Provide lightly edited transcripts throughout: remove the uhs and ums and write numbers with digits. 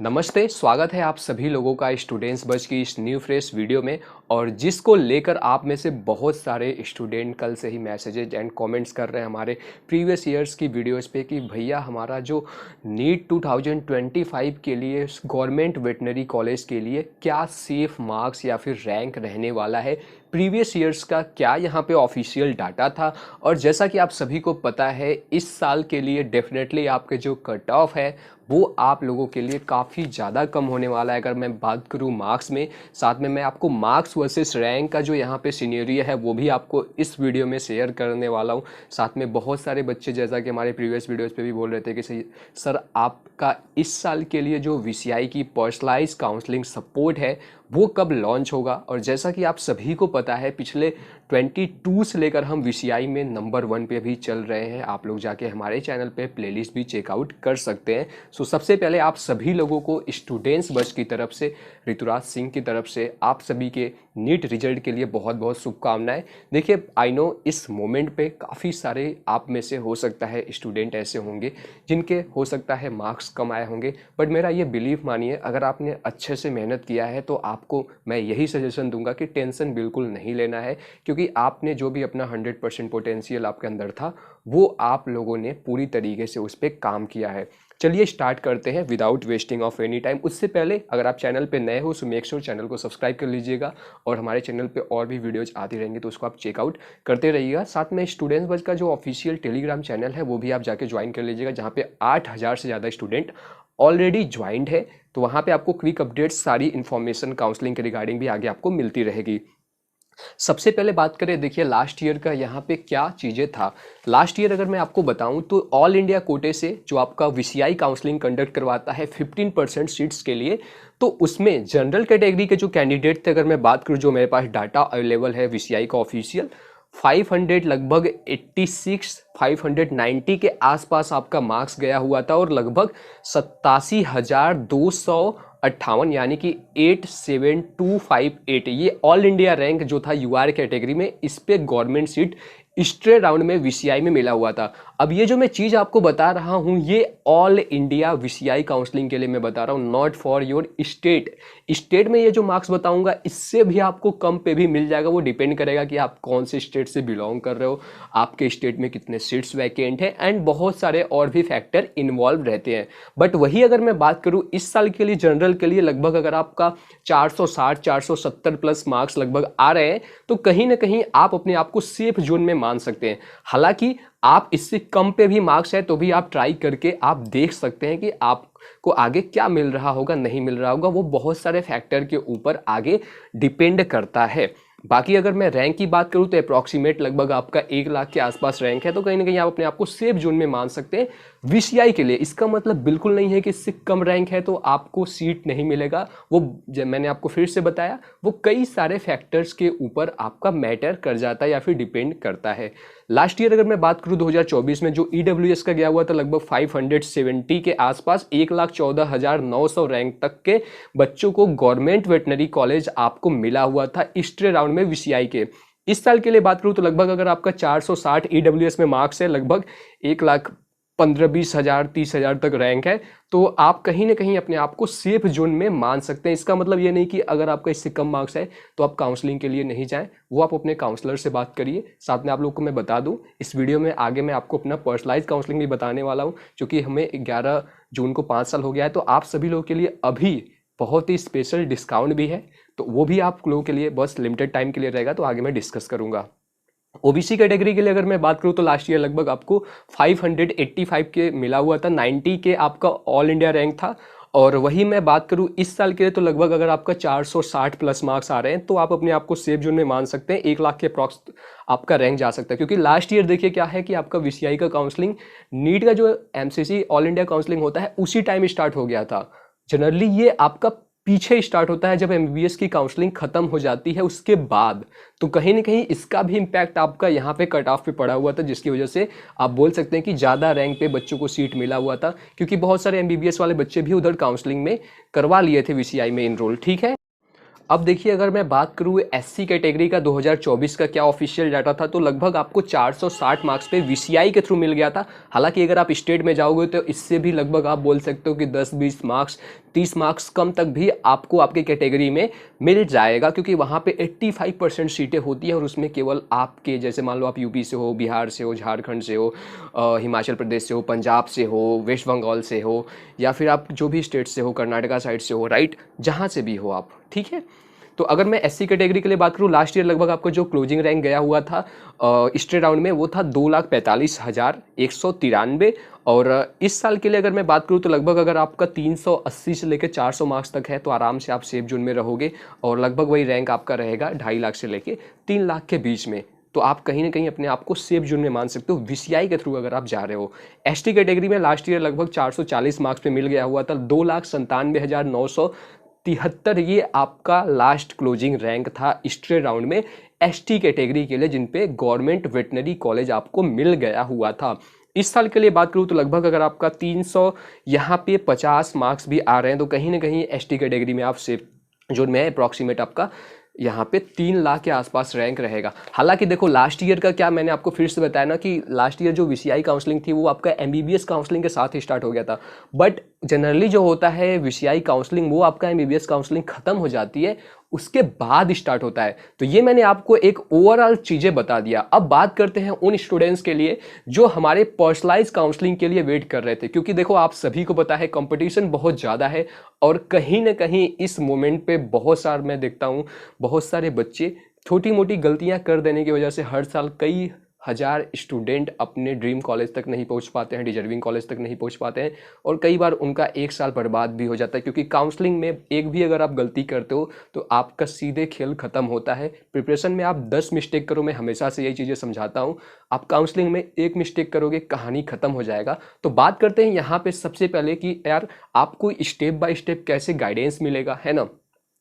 नमस्ते, स्वागत है आप सभी लोगों का स्टूडेंट्स बज़ की इस न्यू फ्रेश वीडियो में। और जिसको लेकर आप में से बहुत सारे स्टूडेंट कल से ही मैसेजेज एंड कमेंट्स कर रहे हैं हमारे प्रीवियस ईयर्स की वीडियोस पे कि भैया हमारा जो नीट 2025 के लिए गवर्नमेंट वेटनरी कॉलेज के लिए क्या सेफ मार्क्स या फिर रैंक रहने वाला है, प्रीवियस ईयर्स का क्या यहाँ पे ऑफिशियल डाटा था। और जैसा कि आप सभी को पता है इस साल के लिए डेफिनेटली आपके जो कट ऑफ है वो आप लोगों के लिए काफ़ी ज़्यादा कम होने वाला है। अगर मैं बात करूँ मार्क्स में, साथ में मैं आपको मार्क्स वर्सेस रैंक का जो यहाँ पे सिनेरियो है वो भी आपको इस वीडियो में शेयर करने वाला हूँ। साथ में बहुत सारे बच्चे जैसा कि हमारे प्रीवियस वीडियोस पे भी बोल रहे थे कि सर आपका इस साल के लिए जो वीसीआई की पर्सनलाइज काउंसलिंग सपोर्ट है वो कब लॉन्च होगा। और जैसा कि आप सभी को पता है पिछले 22 से लेकर हम वीसीआई में नंबर 1 पे भी चल रहे हैं। आप लोग जाके हमारे चैनल पे प्लेलिस्ट भी चेकआउट कर सकते हैं। सो सबसे पहले आप सभी लोगों को स्टूडेंट्स बज़ की तरफ से, ऋतुराज सिंह की तरफ से आप सभी के नीट रिजल्ट के लिए बहुत बहुत शुभकामनाएं। देखिए आई नो इस मोमेंट पे काफ़ी सारे आप में से हो सकता है स्टूडेंट ऐसे होंगे जिनके हो सकता है मार्क्स कम आए होंगे, बट मेरा ये बिलीव मानिए अगर आपने अच्छे से मेहनत किया है तो आपको मैं यही सजेशन दूंगा कि टेंशन बिल्कुल नहीं लेना है, क्योंकि आपने जो भी अपना 100% पोटेंशियल आपके अंदर था वो आप लोगों ने पूरी तरीके से उस पर काम किया है। चलिए स्टार्ट करते हैं without wasting of any time. उससे पहले अगर आप चैनल पे नए हो सो मेक श्योर चैनल को सब्सक्राइब कर लीजिएगा और हमारे चैनल पे और भी वीडियोज आती रहेंगी तो उसको आप चेकआउट करते रहिएगा। साथ में स्टूडेंट्स बज़ का जो ऑफिशियल टेलीग्राम चैनल है वो भी आप जाके ज्वाइन कर लीजिएगा, जहाँ पे 8000 से ज़्यादा स्टूडेंट ऑलरेडी ज्वाइंड है। तो वहाँ पे आपको क्विक अपडेट्स, सारी इन्फॉर्मेशन काउंसलिंग के रिगार्डिंग भी आगे आपको मिलती रहेगी। सबसे पहले बात करें, देखिए लास्ट ईयर का यहाँ पे क्या चीज़ें था। लास्ट ईयर अगर मैं आपको बताऊं तो ऑल इंडिया कोटे से जो आपका वीसीआई काउंसलिंग कंडक्ट करवाता है 15% सीट्स के लिए, तो उसमें जनरल कैटेगरी के जो कैंडिडेट थे, अगर मैं बात करूं जो मेरे पास डाटा अवेलेबल है वीसीआई का ऑफिशियल, 500 लगभग 86 590 के आसपास आपका मार्क्स गया हुआ था और लगभग 87,258 यानी कि 87258 ये ऑल इंडिया रैंक जो था यूआर कैटेगरी में, इस पे गवर्नमेंट सीट स्ट्रे राउंड में वीसीआई में मिला हुआ था। अब ये जो मैं चीज़ आपको बता रहा हूँ ये ऑल इंडिया वीसीआई काउंसलिंग के लिए मैं बता रहा हूँ, not for your state. State में ये जो मार्क्स बताऊंगा इससे भी आपको कम पे भी मिल जाएगा, वो डिपेंड करेगा कि आप कौन से स्टेट से बिलोंग कर रहे हो, आपके स्टेट में कितने सीट्स वैकेंट हैं एंड बहुत सारे और भी फैक्टर इन्वॉल्व रहते हैं। बट वही अगर मैं बात करूँ इस साल के लिए जनरल के लिए, लगभग अगर आपका 460 470 प्लस मार्क्स लगभग आ रहे हैं तो कहीं ना कहीं आप अपने आप को सेफ जोन में मान सकते हैं। हालांकि आप इससे कम पे भी मार्क्स है तो भी आप ट्राई करके आप देख सकते हैं कि आपको आगे क्या मिल रहा होगा, नहीं मिल रहा होगा, वो बहुत सारे फैक्टर के ऊपर आगे डिपेंड करता है। बाकी अगर मैं रैंक की बात करूं तो अप्रॉक्सीमेट लगभग आपका 1 लाख के आसपास रैंक है, तो कहीं ना कहीं आप अपने आप को सेफ जोन में मान सकते हैं वीसीआई के लिए। इसका मतलब बिल्कुल नहीं है कि इससे कम रैंक है तो आपको सीट नहीं मिलेगा, वो जब मैंने आपको फिर से बताया वो कई सारे फैक्टर्स के ऊपर आपका मैटर कर जाता है या फिर डिपेंड करता है। लास्ट ईयर अगर मैं बात करूं 2024 में जो ईडब्ल्यूएस का गया हुआ था लगभग 570 के आसपास, 1,14,900 रैंक तक के बच्चों को गवर्नमेंट वेटनरी कॉलेज आपको मिला हुआ था स्ट्रे राउंड में वीसीआई के। इस साल के लिए बात करूं तो लगभग अगर आपका 460 ईडब्ल्यूएस में मार्क्स है, लगभग 1,15,20,000 30,000 तक रैंक है, तो आप कहीं ना कहीं अपने आप को सेफ जोन में मान सकते हैं। इसका मतलब ये नहीं कि अगर आपका इससे कम मार्क्स है तो आप काउंसलिंग के लिए नहीं जाएं, वो आप अपने काउंसलर से बात करिए। साथ में आप लोग को मैं बता दूं इस वीडियो में आगे मैं आपको अपना पर्सनलाइज काउंसलिंग भी बताने वाला हूं, क्योंकि हमें 11 जून को 5 साल हो गया है, तो आप सभी लोगों के लिए अभी बहुत ही स्पेशल डिस्काउंट भी है, तो वो भी आप लोगों के लिए बस लिमिटेड टाइम के लिए रहेगा, तो आगे मैं डिस्कस करूंगा। ओबीसी कैटेगरी के लिए अगर मैं बात करूं तो लास्ट ईयर लगभग आपको 585 के मिला हुआ था, 90 के आपका ऑल इंडिया रैंक था। और वही मैं बात करूं इस साल के लिए तो लगभग अगर आपका 460 प्लस मार्क्स आ रहे हैं तो आप अपने आप को सेफ जोन में मान सकते हैं, 1 लाख के अप्रॉक्स आपका रैंक जा सकता है। क्योंकि लास्ट ईयर देखिए क्या है कि आपका वीसीआई का काउंसलिंग, नीट का जो एमसीसी ऑल इंडिया काउंसलिंग होता है उसी टाइम स्टार्ट हो गया था। जनरली ये आपका पीछे स्टार्ट होता है जब एमबीबीएस की काउंसलिंग खत्म हो जाती है उसके बाद, तो कहीं ना कहीं इसका भी इम्पैक्ट आपका यहाँ पे कट ऑफ पे पड़ा हुआ था, जिसकी वजह से आप बोल सकते हैं कि ज़्यादा रैंक पे बच्चों को सीट मिला हुआ था, क्योंकि बहुत सारे एमबीबीएस वाले बच्चे भी उधर काउंसलिंग में करवा लिए थे वीसीआई में इनरोल। ठीक है, अब देखिए, अगर मैं बात करूँ एससी कैटेगरी का 2024 का क्या ऑफिशियल डाटा था, तो लगभग आपको 460 मार्क्स पे वीसीआई के थ्रू मिल गया था। हालांकि अगर आप स्टेट में जाओगे तो इससे भी लगभग आप बोल सकते हो कि 10-20 मार्क्स, 30 मार्क्स कम तक भी आपको आपके कैटेगरी में मिल जाएगा, क्योंकि वहाँ पे 85% सीटें होती है और उसमें केवल आपके जैसे मान लो आप यूपी से हो, बिहार से हो, झारखंड से हो, हिमाचल प्रदेश से हो, पंजाब से हो, वेस्ट बंगाल से हो, या फिर आप जो भी स्टेट से हो, कर्नाटका साइड से हो, राइट, जहाँ से भी हो आप, ठीक है। तो अगर मैं एससी कैटेगरी के लिए बात करूँ, लास्ट ईयर लगभग आपको जो क्लोजिंग रैंक गया हुआ था स्टेट राउंड में, वो था 2,45,193। और इस साल के लिए अगर मैं बात करूँ तो लगभग अगर आपका 380 से लेकर 400 मार्क्स तक है तो आराम से आप सेफ जोन में रहोगे, और लगभग वही रैंक आपका रहेगा 2.5 लाख से लेके 3 लाख के बीच में। तो आप कहीं ना कहीं अपने आप को सेफ जोन में मान सकते हो वीसीआई के थ्रू अगर आप जा रहे हो। एसटी कैटेगरी में लास्ट ईयर लगभग 440 मार्क्स पे मिल गया हुआ था, 2,97,973, ये आपका लास्ट क्लोजिंग रैंक था स्ट्रेट राउंड में एसटी कैटेगरी के लिए, जिन पे गवर्नमेंट वेटनरी कॉलेज आपको मिल गया हुआ था। इस साल के लिए बात करूँ तो लगभग अगर आपका 300 यहाँ पे 50 मार्क्स भी आ रहे हैं तो कहीं ना कहीं एसटी कैटेगरी में आप सेफ जोन में है। अप्रॉक्सीमेट आपका यहाँ पे 3 लाख के आसपास रैंक रहेगा। हालांकि देखो, लास्ट ईयर का क्या मैंने आपको फिर से बताया ना कि लास्ट ईयर जो वीसीआई काउंसलिंग थी वो आपका एमबीबीएस काउंसलिंग के साथ ही स्टार्ट हो गया था, बट जनरली जो होता है वीसीआई काउंसलिंग वो आपका एमबीबीएस काउंसलिंग खत्म हो जाती है उसके बाद स्टार्ट होता है। तो ये मैंने आपको एक ओवरऑल चीजें बता दिया। अब बात करते हैं उन स्टूडेंट्स के लिए जो हमारे पर्सनलाइज काउंसलिंग के लिए वेट कर रहे थे, क्योंकि देखो आप सभी को पता है कंपटीशन बहुत ज़्यादा है, और कहीं ना कहीं इस मोमेंट पे बहुत सारे मैं देखता हूँ बहुत सारे बच्चे छोटी मोटी गलतियां कर देने की वजह से हर साल कई हजार स्टूडेंट अपने ड्रीम कॉलेज तक नहीं पहुंच पाते हैं, डिजर्विंग कॉलेज तक नहीं पहुंच पाते हैं, और कई बार उनका एक साल बर्बाद भी हो जाता है, क्योंकि काउंसलिंग में एक भी अगर आप गलती करते हो तो आपका सीधे खेल खत्म होता है। प्रिपरेशन में आप 10 मिस्टेक करो, मैं हमेशा से यही चीज़ें समझाता हूँ, आप काउंसलिंग में एक मिस्टेक करोगे कहानी खत्म हो जाएगा। तो बात करते हैं यहाँ पे सबसे पहले कि यार आपको स्टेप बाय स्टेप कैसे गाइडेंस मिलेगा, है ना।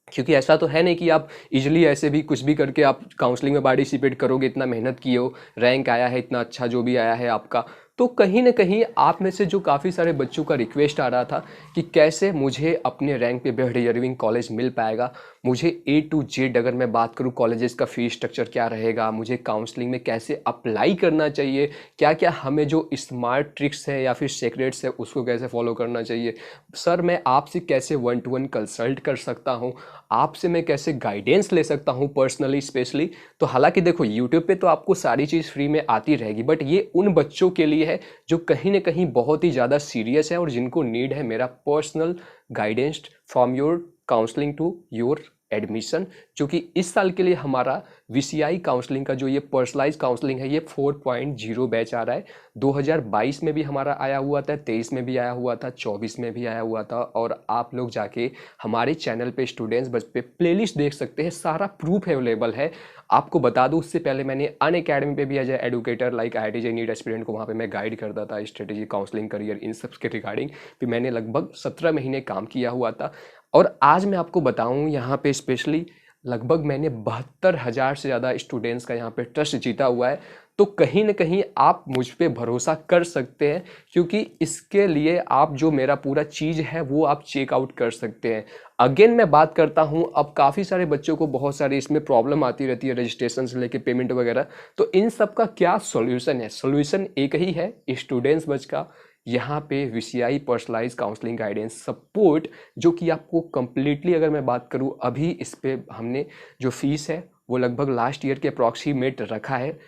क्योंकि ऐसा तो है नहीं कि आप इजीली ऐसे भी कुछ भी करके आप काउंसलिंग में पार्टिसिपेट करोगे, इतना मेहनत किए हो, रैंक आया है इतना अच्छा जो भी आया है आपका, तो कहीं ना कहीं आप में से जो काफ़ी सारे बच्चों का रिक्वेस्ट आ रहा था कि कैसे मुझे अपने रैंक पे बेस्ट डिजर्विंग कॉलेज मिल पाएगा, मुझे ए टू जेड अगर मैं बात करूँ कॉलेजेस का फीस स्ट्रक्चर क्या रहेगा, मुझे काउंसलिंग में कैसे अप्लाई करना चाहिए, क्या क्या हमें जो स्मार्ट ट्रिक्स है या फिर सीक्रेट्स है उसको कैसे फॉलो करना चाहिए, सर मैं आपसे कैसे 1-to-1 कंसल्ट कर सकता हूँ, आपसे मैं कैसे गाइडेंस ले सकता हूँ पर्सनली स्पेशली। तो हालांकि देखो यूट्यूब पे तो आपको सारी चीज़ फ्री में आती रहेगी, बट ये उन बच्चों के लिए है जो कहीं ना कहीं बहुत ही ज़्यादा सीरियस है और जिनको नीड है मेरा personal guidance from your counselling to your admission. जो कि इस साल के लिए हमारा वीसीआई काउंसलिंग का जो ये पर्सनलाइज काउंसलिंग है ये 4.0 बैच आ रहा है। 2022 में भी हमारा आया हुआ था, 23 में भी आया हुआ था, 24 में भी आया हुआ था, और आप लोग जाके हमारे चैनल पे स्टूडेंट्स बस पे प्लेलिस्ट देख सकते हैं, सारा प्रूफ अवेलेबल है। आपको बता दूं उससे पहले मैंने अनअकैडमी पे भी as a educator like IIT JEE NEET aspirant को वहाँ पे मैं गाइड करता था, स्ट्रेटेजी, काउंसलिंग, करियर, इन सब के रिगार्डिंग भी मैंने लगभग 17 महीने काम किया हुआ था। और आज मैं आपको बताऊं यहाँ पे स्पेशली लगभग मैंने 72,000 से ज़्यादा स्टूडेंट्स का यहाँ पे ट्रस्ट जीता हुआ है। तो कहीं ना कहीं आप मुझ पे भरोसा कर सकते हैं, क्योंकि इसके लिए आप जो मेरा पूरा चीज़ है वो आप चेकआउट कर सकते हैं। अगेन मैं बात करता हूं, अब काफ़ी सारे बच्चों को बहुत सारी इसमें प्रॉब्लम आती रहती है रजिस्ट्रेशन से लेके पेमेंट वगैरह, तो इन सब का क्या सॉल्यूशन है? सॉल्यूशन एक ही है, स्टूडेंट्स बच का यहाँ पे VCI personalise counselling guidance support, जो कि आपको कंप्लीटली अगर मैं बात करूँ अभी इस पे हमने जो फीस है वो लगभग लास्ट ईयर के अप्रॉक्सीमेट रखा है,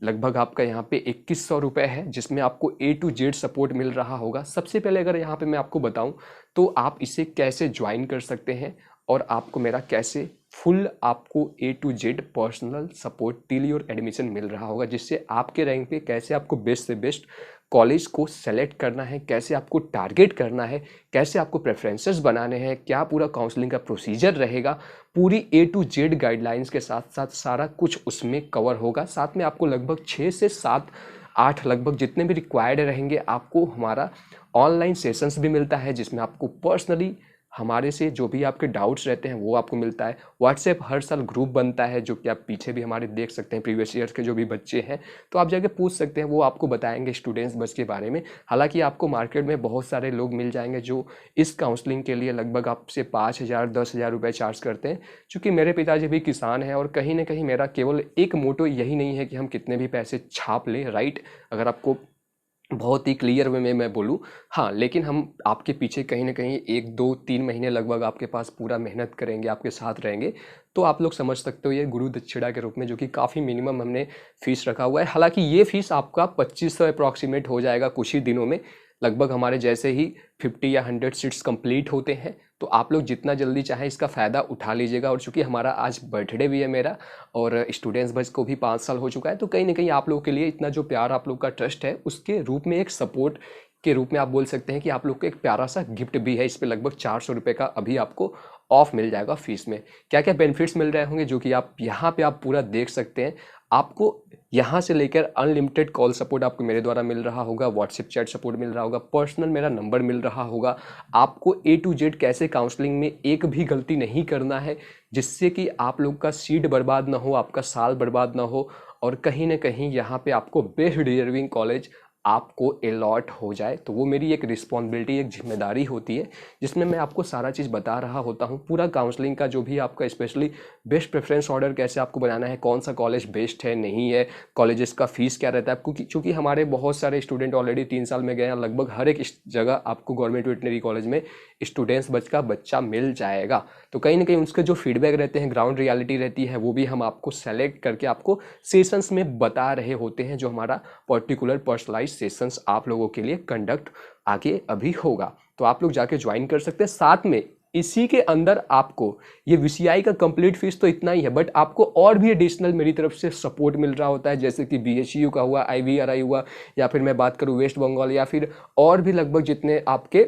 लगभग आपका यहाँ पे 2100 रुपये है, जिसमें आपको ए टू जेड सपोर्ट मिल रहा होगा। सबसे पहले अगर यहाँ पे मैं आपको बताऊँ तो आप इसे कैसे ज्वाइन कर सकते हैं और आपको मेरा कैसे फुल आपको A to Z personal support till your admission मिल रहा होगा, जिससे आपके रैंक पे कैसे आपको बेस्ट से बेस्ट कॉलेज को सेलेक्ट करना है, कैसे आपको टारगेट करना है, कैसे आपको प्रेफरेंसेस बनाने हैं, क्या पूरा काउंसलिंग का प्रोसीजर रहेगा, पूरी ए टू जेड गाइडलाइंस के साथ साथ सारा कुछ उसमें कवर होगा। साथ में आपको लगभग 6 से 7 8 लगभग जितने भी रिक्वायर्ड रहेंगे, आपको हमारा ऑनलाइन सेशंस भी मिलता है जिसमें आपको पर्सनली हमारे से जो भी आपके डाउट्स रहते हैं वो आपको मिलता है। व्हाट्सएप हर साल ग्रुप बनता है, जो कि आप पीछे भी हमारे देख सकते हैं, प्रीवियस ईयर्स के जो भी बच्चे हैं, तो आप जाके पूछ सकते हैं, वो आपको बताएंगे स्टूडेंट्स बस के बारे में। हालांकि आपको मार्केट में बहुत सारे लोग मिल जाएंगे जो इस काउंसलिंग के लिए लगभग आपसे 5,000 10,000 रुपये चार्ज करते हैं। चूँकि मेरे पिताजी भी किसान हैं और कहीं ना कहीं मेरा केवल एक मोटो यही नहीं है कि हम कितने भी पैसे छाप लें, राइट, अगर आपको बहुत ही क्लियर वे में मैं बोलूँ, हाँ, लेकिन हम आपके पीछे कहीं ना कहीं 1 2 3 महीने लगभग आपके पास पूरा मेहनत करेंगे, आपके साथ रहेंगे। तो आप लोग समझ सकते हो ये गुरु दक्षिणा के रूप में, जो कि काफ़ी मिनिमम हमने फीस रखा हुआ है। हालांकि ये फीस आपका 2500 अप्रॉक्सीमेट हो जाएगा कुछ ही दिनों में। लगभग हमारे जैसे ही 50 या 100 सीट्स कंप्लीट होते हैं, तो आप लोग जितना जल्दी चाहें इसका फ़ायदा उठा लीजिएगा। और चूंकि हमारा आज बर्थडे भी है मेरा, और स्टूडेंट्स बस को भी 5 साल हो चुका है, तो कहीं ना कहीं आप लोगों के लिए इतना जो प्यार आप लोग का ट्रस्ट है, उसके रूप में एक सपोर्ट के रूप में आप बोल सकते हैं कि आप लोग को एक प्यारा सा गिफ्ट भी है। इस पे लगभग 400 रुपये का अभी आपको ऑफ मिल जाएगा फीस में। क्या क्या बेनिफिट्स मिल रहे होंगे, जो कि आप यहाँ पे आप पूरा देख सकते हैं। आपको यहाँ से लेकर अनलिमिटेड कॉल सपोर्ट आपको मेरे द्वारा मिल रहा होगा, व्हाट्सएप चैट सपोर्ट मिल रहा होगा, पर्सनल मेरा नंबर मिल रहा होगा। आपको A to Z कैसे काउंसलिंग में एक भी गलती नहीं करना है, जिससे कि आप लोग का सीट बर्बाद ना हो, आपका साल बर्बाद ना हो, और कहीं ना कहीं यहाँ पे आपको बेस्ट डिजर्विंग कॉलेज आपको अलॉट हो जाए। तो वो मेरी एक रिस्पॉन्सिबिलिटी, एक जिम्मेदारी होती है, जिसमें मैं आपको सारा चीज़ बता रहा होता हूँ। पूरा काउंसलिंग का जो भी आपका स्पेशली बेस्ट प्रेफरेंस ऑर्डर कैसे आपको बनाना है, कौन सा कॉलेज बेस्ट है नहीं है, कॉलेजेस का फीस क्या रहता है, क्योंकि चूँकि हमारे बहुत सारे स्टूडेंट ऑलरेडी 3 साल में गए हैं, लगभग हर एक जगह आपको गवर्नमेंट वेटनरी कॉलेज में स्टूडेंट्स बच का बच्चा मिल जाएगा। तो कहीं ना कहीं उसके जो फीडबैक रहते हैं, ग्राउंड रियलिटी रहती है, वो भी हम आपको सेलेक्ट करके आपको सेशंस में बता रहे होते हैं, जो हमारा पर्टिकुलर पर्सनलाइज सेशंस आप लोगों के लिए कंडक्ट आगे अभी होगा। तो आप लोग जाके ज्वाइन कर सकते हैं। साथ में इसी के अंदर आपको ये VCI का कंप्लीट फीस तो इतना ही है, बट आपको और भी एडिशनल मेरी तरफ से सपोर्ट मिल रहा होता है, जैसे कि BHU का हुआ, IVRI हुआ, या फिर मैं बात करूँ वेस्ट बंगाल, या फिर और भी लगभग जितने आपके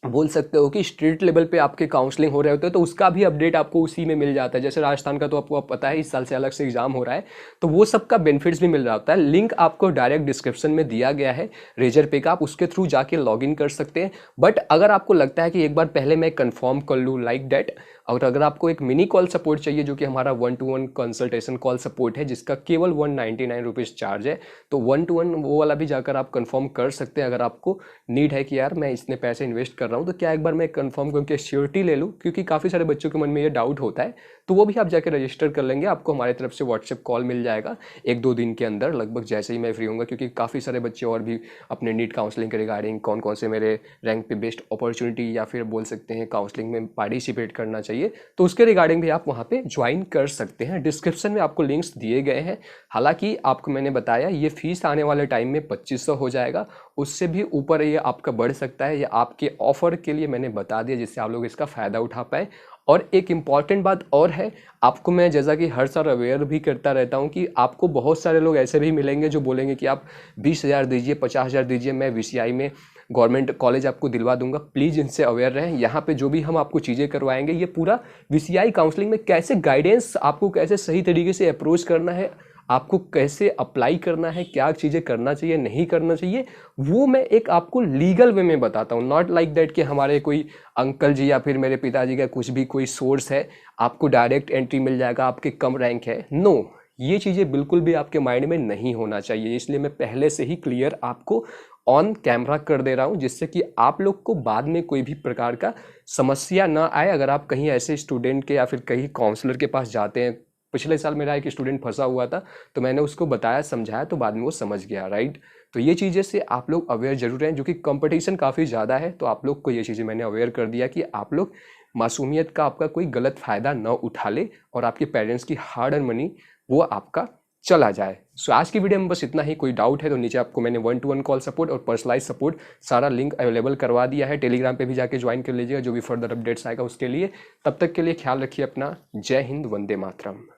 बोल सकते हो कि स्टेट लेवल पे आपके काउंसलिंग हो रहे होते हैं, तो उसका भी अपडेट आपको उसी में मिल जाता है। जैसे राजस्थान का तो आपको पता है इस साल से अलग से एग्जाम हो रहा है, तो वो सब का बेनिफिट्स भी मिल रहा होता है। लिंक आपको डायरेक्ट डिस्क्रिप्शन में दिया गया है रेजर पे का, आप उसके थ्रू जाके लॉगिन कर सकते हैं। बट अगर आपको लगता है कि एक बार पहले मैं कंफर्म कर लूँ लाइक डैट, और अगर आपको एक मिनी कॉल सपोर्ट चाहिए, जो कि हमारा 1-to-1 कंसल्टेशन कॉल सपोर्ट है, जिसका केवल 199 रुपीज़ चार्ज है, तो 1-to-1 वो वाला भी जाकर आप कंफर्म कर सकते हैं। अगर आपको नीड है कि यार मैं इतने पैसे इन्वेस्ट कर रहा हूँ, तो क्या एक बार मैं कंफर्म करके श्योरिटी ले लूँ, क्योंकि काफ़ी सारे बच्चों के मन में ये डाउट होता है, तो वो भी आप जाकर रजिस्टर कर लेंगे। आपको हमारी तरफ से व्हाट्सएप कॉल मिल जाएगा 1-2 दिन के अंदर, लगभग जैसे ही मैं फ्री होऊंगा, क्योंकि काफ़ी सारे बच्चे और भी अपने नीट काउंसलिंग के रिगार्डिंग कौन कौन से मेरे रैंक पे बेस्ट अपॉर्चुनिटी या फिर बोल सकते हैं काउंसलिंग में पार्टिसिपेट करना चाहिए, तो उसके रिगार्डिंग भी आप वहाँ पे ज्वाइन कर सकते हैं। डिस्क्रिप्शन में आपको लिंक्स दिए गए हैं। हालांकि आपको मैंने बताया ये फीस आने वाले टाइम में 2500 हो जाएगा, उससे भी ऊपर ये आपका बढ़ सकता है। ये आपके ऑफर के लिए मैंने बता दिया, जिससे आप लोग इसका फ़ायदा उठा पाए। और एक इम्पॉर्टेंट बात और है, आपको मैं जैसा कि हर साल अवेयर भी करता रहता हूँ कि आपको बहुत सारे लोग ऐसे भी मिलेंगे जो बोलेंगे कि आप 20,000 दीजिए, 50,000 दीजिए, मैं VCI में गवर्नमेंट कॉलेज आपको दिलवा दूंगा। प्लीज़ इनसे अवेयर रहें। यहाँ पे जो भी हम आपको चीज़ें करवाएंगे, ये पूरा VCI काउंसलिंग में कैसे गाइडेंस, आपको कैसे सही तरीके से अप्रोच करना है, आपको कैसे अप्लाई करना है, क्या चीज़ें करना चाहिए नहीं करना चाहिए, वो मैं एक आपको लीगल वे में बताता हूँ। नॉट लाइक दैट कि हमारे कोई अंकल जी या फिर मेरे पिताजी का कुछ भी कोई सोर्स है, आपको डायरेक्ट एंट्री मिल जाएगा, आपके कम रैंक है। नो, ये चीज़ें बिल्कुल भी आपके माइंड में नहीं होना चाहिए। इसलिए मैं पहले से ही क्लियर आपको ऑन कैमरा कर दे रहा हूँ, जिससे कि आप लोग को बाद में कोई भी प्रकार का समस्या ना आए। अगर आप कहीं ऐसे स्टूडेंट के या फिर कहीं काउंसलर के पास जाते हैं, पिछले साल मेरा एक स्टूडेंट फंसा हुआ था, तो मैंने उसको बताया समझाया, तो बाद में वो समझ गया, राइट। तो ये चीज़ें से आप लोग अवेयर जरूर हैं, जो कि कंपटीशन काफ़ी ज़्यादा है, तो आप लोग को ये चीज़ें मैंने अवेयर कर दिया कि आप लोग मासूमियत का आपका कोई गलत फ़ायदा न उठा ले, और आपके पेरेंट्स की हार्ड अर्न मनी वो आपका चला जाए। सो आज की वीडियो में बस इतना ही। कोई डाउट है तो नीचे आपको मैंने 1-to-1 कॉल सपोर्ट और पर्सनलाइज सपोर्ट सारा लिंक अवेलेबल करवा दिया है। टेलीग्राम पे भी जाके ज्वाइन कर लीजिएगा, जो भी फर्दर अपडेट्स आएगा उसके लिए। तब तक के लिए ख्याल रखिए अपना। जय हिंद, वंदे मातरम।